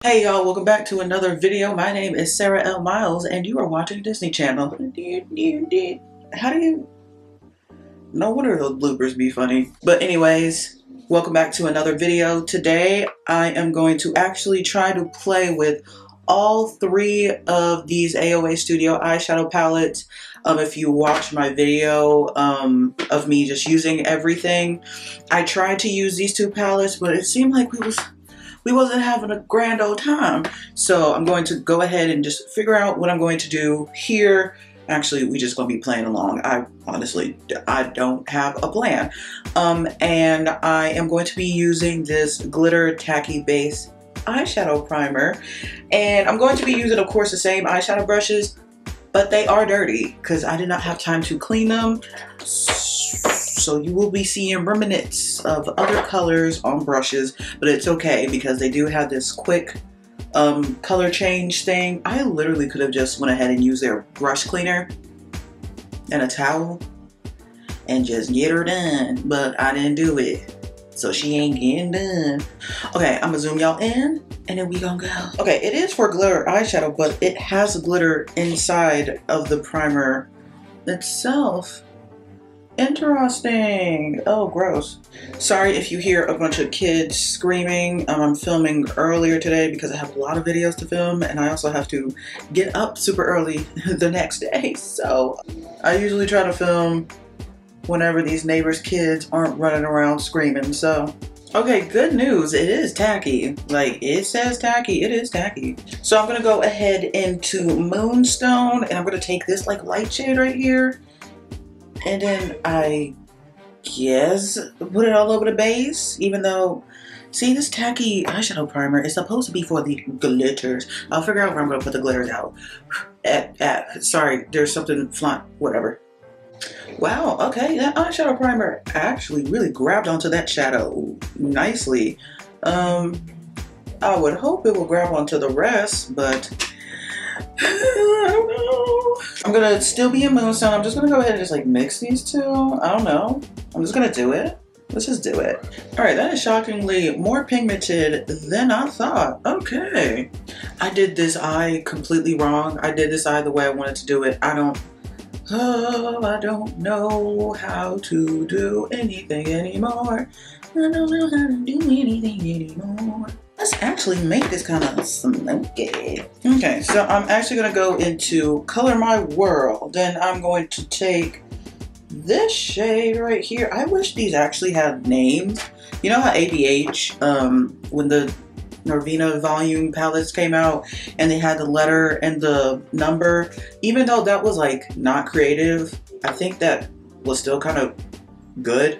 Hey y'all, welcome back to another video. My name is Sarah L. Miles and you are watching Disney Channel. How do you... No wonder the bloopers be funny. But anyways, welcome back to another video. Today I am going to actually try to play with all three of these AOA Studio eyeshadow palettes. If you watch my video of me just using everything, I tried to use these two palettes, but it seemed like we wasn't having a grand old time. So I'm going to go ahead and just figure out what I'm going to do here. Actually, we just gonna be playing along. I don't have a plan. And I am going to be using this glitter tacky base eyeshadow primer. And I'm going to be using, of course, the same eyeshadow brushes, but they are dirty because I did not have time to clean them. So you will be seeing remnants of other colors on brushes, but it's okay because they do have this quick color change thing. I literally could have just went ahead and used their brush cleaner and a towel and just get her done, but I didn't do it. So she ain't getting done. Okay, I'm gonna zoom y'all in and then we gonna go. Okay, it is for glitter eyeshadow, but it has glitter inside of the primer itself. Interesting. Oh, gross. Sorry if you hear a bunch of kids screaming. I'm filming earlier today because I have a lot of videos to film and I also have to get up super early the next day. So I usually try to film whenever these neighbors' kids aren't running around screaming. So, okay, good news. It is tacky. Like, it says tacky. It is tacky. So I'm going to go ahead into Moonstone and I'm going to take this like light shade right here. And then I guess put it all over the base, even though, see, this tacky eyeshadow primer is supposed to be for the glitters. I'll figure out where I'm going to put the glitters out. Sorry, there's something flying, whatever. Wow, okay, that eyeshadow primer actually really grabbed onto that shadow nicely. I would hope it will grab onto the rest, but I don't know. I'm gonna still be in Moonstone. I'm just gonna go ahead and just like mix these two. I don't know. I'm just gonna do it. Let's just do it. All right, that is shockingly more pigmented than I thought. Okay. I did this eye completely wrong. I did this eye the way I wanted to do it. I don't know how to do anything anymore. I don't know how to do anything anymore. Let's actually make this kind of smoky. Okay, so I'm actually gonna go into Color My World. Then I'm going to take this shade right here. I wish these actually had names. You know how ABH, when the Norvina volume palettes came out and they had the letter and the number, even though that was like not creative, I think that was still kind of good.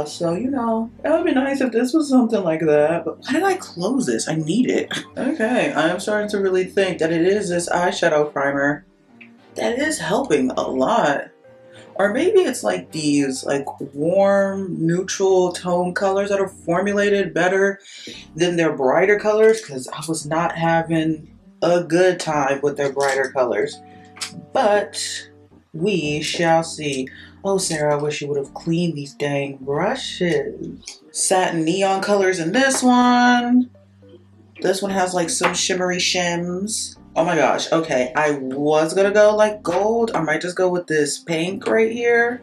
So, you know, it would be nice if this was something like that, but why did I close this? I need it. Okay, I am starting to really think that it is this eyeshadow primer that is helping a lot. Or maybe it's like these like warm, neutral tone colors that are formulated better than their brighter colors, because I was not having a good time with their brighter colors. But we shall see. Oh, Sarah, I wish you would have cleaned these dang brushes. Satin neon colors in this one. This one has like some shimmery shims. Oh my gosh, okay. I was gonna go like gold. I might just go with this pink right here.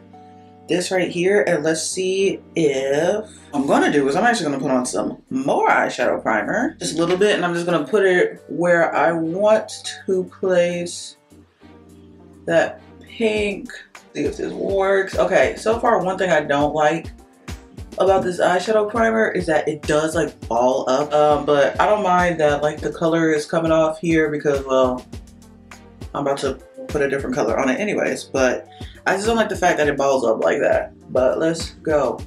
This right here. And let's see if... What I'm gonna do is I'm actually gonna put on some more eyeshadow primer. Just a little bit, and I'm just gonna put it where I want to place that pink. See if this works. Okay, so far one thing I don't like about this eyeshadow primer is that it does like ball up, but I don't mind that like the color is coming off here because, well, I'm about to put a different color on it anyways, but I just don't like the fact that it balls up like that. But let's go.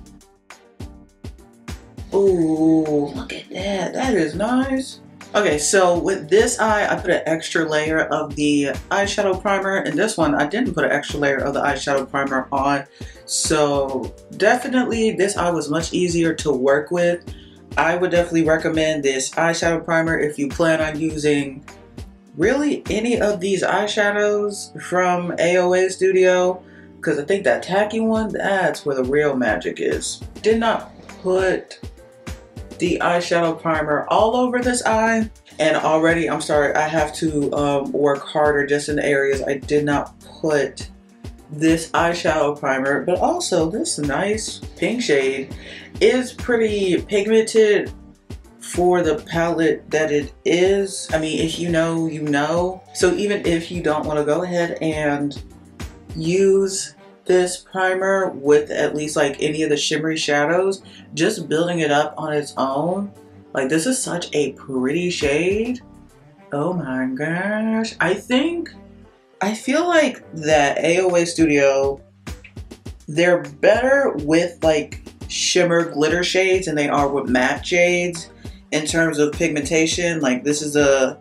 Ooh, look at that. That is nice. Okay, so with this eye, I put an extra layer of the eyeshadow primer, and this one, I didn't put an extra layer of the eyeshadow primer on. So definitely this eye was much easier to work with. I would definitely recommend this eyeshadow primer if you plan on using really any of these eyeshadows from AOA Studio, because I think that tacky one, that's where the real magic is. Did not put the eyeshadow primer all over this eye. And already, I'm sorry, I have to work harder just in the areas I did not put this eyeshadow primer. But also, this nice pink shade is pretty pigmented for the palette that it is. I mean, if you know, you know. So even if you don't want to go ahead and use this primer with at least like any of the shimmery shadows, just building it up on its own, like this is such a pretty shade. Oh my gosh. I feel like that AOA Studio, they're better with like shimmer glitter shades than they are with matte shades in terms of pigmentation. Like this is a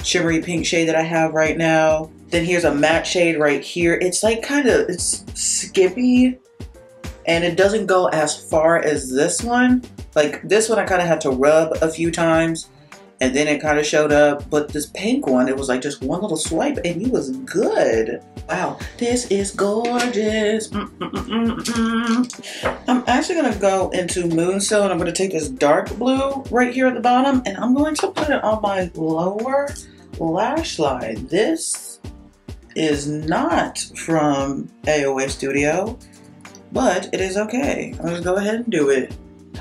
shimmery pink shade that I have right now. Then here's a matte shade right here. It's like it's skippy and it doesn't go as far as this one. Like this one I kind of had to rub a few times and then it kind of showed up. But this pink one, it was like just one little swipe and it was good. Wow, this is gorgeous. I'm actually gonna go into Moonstone. I'm gonna take this dark blue right here at the bottom and I'm going to put it on my lower lash line. This is not from AOA Studio, but it is okay. I'm gonna go ahead and do it.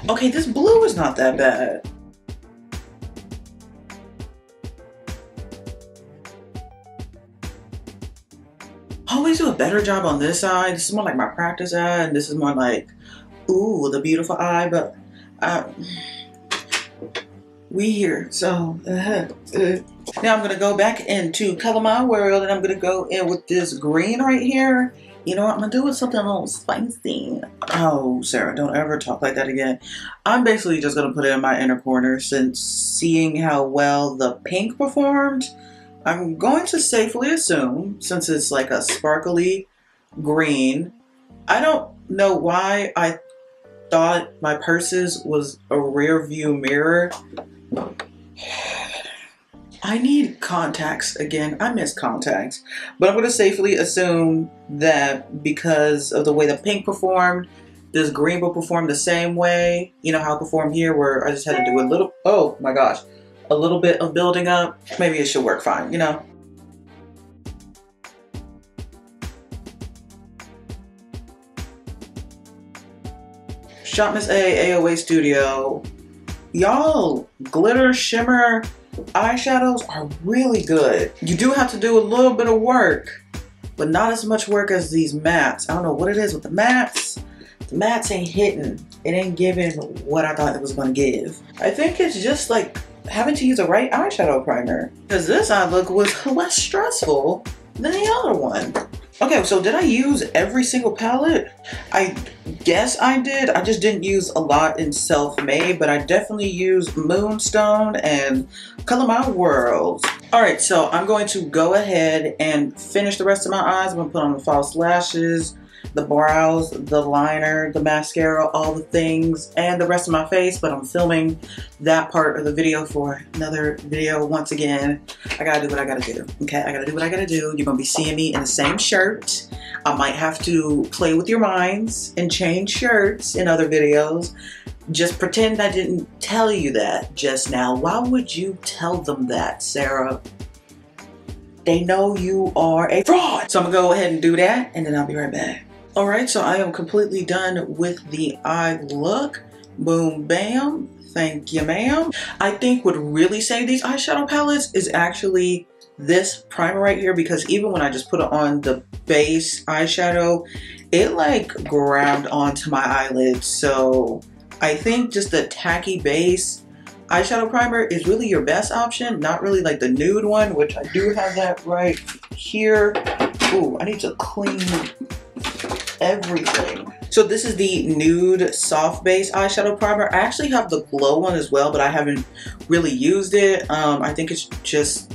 Okay, this blue is not that bad. I always do a better job on this side. This is more like my practice eye, and this is more like, ooh, the beautiful eye, but we here, so now I'm gonna go back into Color My World and I'm gonna go in with this green right here. You know what, I'm gonna do with something a little spicy. Oh, Sarah, don't ever talk like that again. I'm basically just gonna put it in my inner corner since seeing how well the pink performed. I'm going to safely assume, since it's like a sparkly green, I don't know why I thought my purses was a rear view mirror. I need contacts again. I miss contacts. But I'm going to safely assume that because of the way the pink performed, this green will perform the same way. You know how it performed here where I just had to do a little, oh my gosh, a little bit of building up. Maybe it should work fine, you know? Shop Miss A, AOA Studio. Y'all, glitter shimmer eyeshadows are really good. You do have to do a little bit of work, but not as much work as these mattes. I don't know what it is with the mattes. The mattes ain't hitting. It ain't giving what I thought it was gonna give. I think it's just like having to use the right eyeshadow primer, because this eye look was less stressful than the other one. Okay, so did I use every single palette? I guess I did. I just didn't use a lot in Self-Made, but I definitely used Moonstone and Color My World. All right, so I'm going to go ahead and finish the rest of my eyes. I'm gonna put on the false lashes, the brows, the liner, the mascara, all the things, and the rest of my face, but I'm filming that part of the video for another video once again. I gotta do what I gotta do, okay? I gotta do what I gotta do. You're gonna be seeing me in the same shirt. I might have to play with your minds and change shirts in other videos. Just pretend I didn't tell you that just now. Why would you tell them that, Sarah? They know you are a fraud. So I'm gonna go ahead and do that, and then I'll be right back. All right, so I am completely done with the eye look. Boom, bam. Thank you, ma'am. I think what really saved these eyeshadow palettes is actually this primer right here, because even when I just put it on the base eyeshadow, it like grabbed onto my eyelids. So I think just the tacky base eyeshadow primer is really your best option, not really like the nude one, which I do have that right here. Ooh, I need to clean everything. So this is the nude soft base eyeshadow primer. I actually have the glow one as well, but I haven't really used it. I think it's just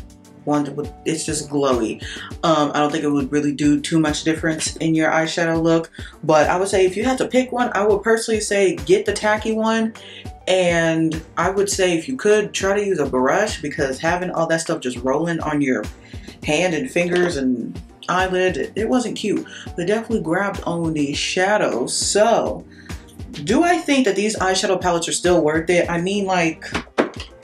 it's just glowy. I don't think it would really do too much difference in your eyeshadow look, but I would say if you had to pick one, I would personally say get the tacky one. And I would say if you could, try to use a brush, because having all that stuff just rolling on your hand and fingers and eyelid, it wasn't cute. But it definitely grabbed on the shadows. So Do I think that these eyeshadow palettes are still worth it? I mean, like,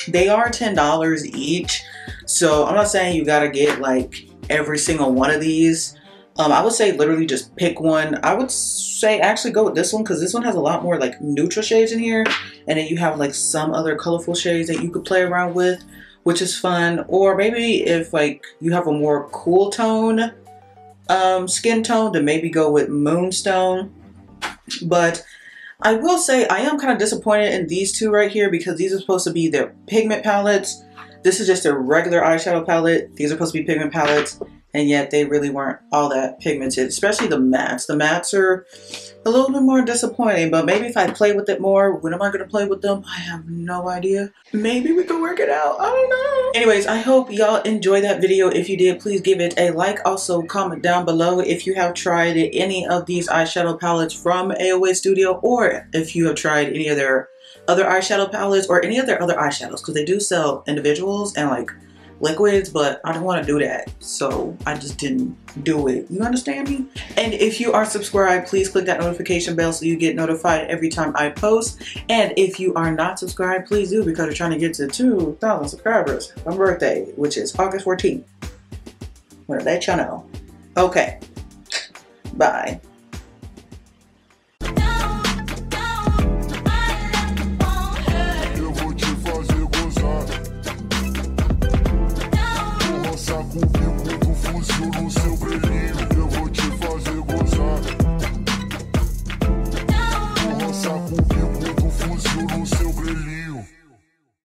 they are $10 each. So I'm not saying you gotta get like every single one of these. I would say literally just pick one. I would say actually go with this one because this one has a lot more like neutral shades in here. And then you have like some other colorful shades that you could play around with, which is fun. Or maybe if like you have a more cool tone, skin tone, then maybe go with Moonstone. But I will say I am kind of disappointed in these two right here because these are supposed to be their pigment palettes. This is just a regular eyeshadow palette. These are supposed to be pigment palettes, and yet they really weren't all that pigmented, especially the mattes. The mattes are a little bit more disappointing, but maybe if I play with it more, when am I going to play with them? I have no idea. Maybe we can work it out. I don't know. Anyways, I hope y'all enjoyed that video. If you did, please give it a like. Also, comment down below if you have tried any of these eyeshadow palettes from AOA Studio, or if you have tried any of their other eyeshadow palettes or any of their other eyeshadows, because they do sell individuals and like liquids, but I don't want to do that, so I just didn't do it. You understand me? And if you are subscribed, please click that notification bell so you get notified every time I post. And if you are not subscribed, please do, because we're trying to get to 2,000 subscribers for my birthday, which is August 14th. I'm gonna let y'all know. Okay, bye.